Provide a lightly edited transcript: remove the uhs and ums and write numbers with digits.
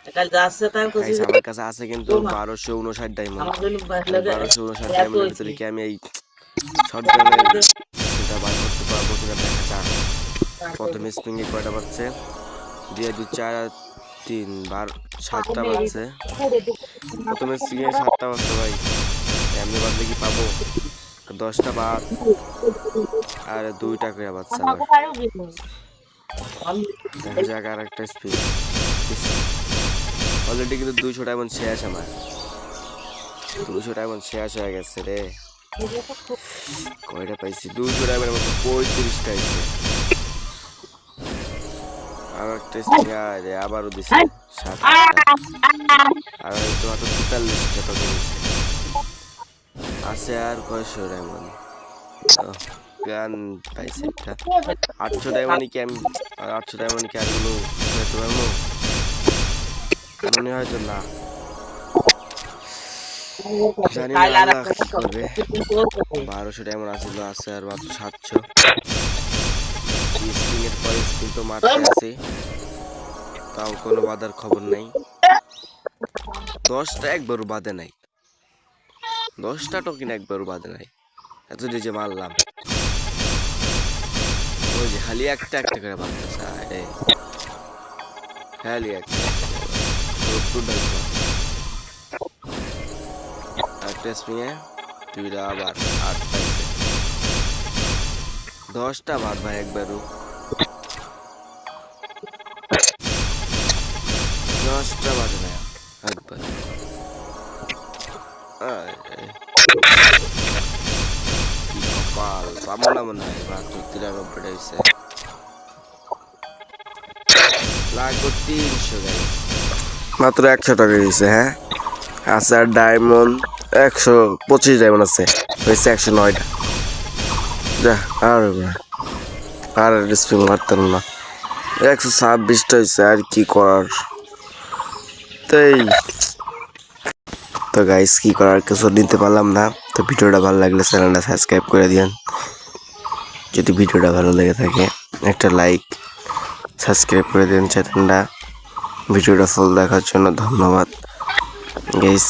Guys আমার কাছে আছে কিন্তু 1259 ডায়মন্ড। 1259 ডায়মন্ডের ভিতরে কি আমি এই শটগানের সেটা বার করতে পারবো কিনা দেখা যাক। প্রথমে স্প্রিংয়ে কয়টা বাজছে? 2 2 4 আর 3 7টা বাজছে। প্রথমে স্প্রিংয়ে 7টা বাজছে ভাই, এমনি বাজলে কি পাবো? 10টা বাদ আর 2টা করে বাজছে আবার। দেখা যাক আর একটা স্পিন। অলরেডি কিন্তু 200 ডায়মন্ড শেষ আমার, 200 ডায়মন্ড শেষ হয়ে গেছে রে। কয়টা পাইছি? 200 ডায়মন্ডের মধ্যে 35টা হয়েছে। আর একটা স্পিন রে, আবারও দিছে 7-8টা। আর হয়তো মাত্র 43টা টোকেন দিছে। আছে আর কয়শো ডায়মন্ড? গান পাইছে একটা 800 ডায়মন্ড কি আমি, আর 800 ডায়মন্ড কি আর গুলো যেতে পারবো? মনে হয় তো না, জানি না আল্লাহ কি করবে। 1200 ডায়মন্ড আসছিল, আছে আর মাত্র 700। স্পিন এর পর স্পিন তো মারতে আছে, তাও কোনো বাধার খবর নাই। 10টা একবারও বাদে নাই, 10টা টোকেন একবারও বাদে নাই। এত যে মারলাম, ওই যে খালি একটা একটা করে বাঁধতেছে, খালি একটা একটা স্প্রিংয়ে 2টা আবার 8টা 10টা বাদ ভাই একবারও। 10টা বাদে না একবার। কি কপাল, পাবো না মনে হয়। মাত্র 93টা হয়েছে, লাগবে 300 গাইস। মাত্র 100 টাকা দিয়েছে। হ্যাঁ আছে আর ডায়মন্ড 125 ডায়মন্ড আছে, হয়েছে 109টা। যা আর স্পিন মারতাম না, 126টা হয়েছে, আর কি করার। তাই তো গাইস কি করার, কিছু নিতে পারলাম না। তো ভিডিওটা ভালো লাগলে চ্যানেলটা সাবস্ক্রাইব করে দিন। যদি ভিডিওটা ভালো লেগে থাকে একটা লাইক, সাবস্ক্রাইব করে দিন চ্যানেলটা। ভিডিওটা ফুল দেখার জন্য ধন্যবাদ গাইস।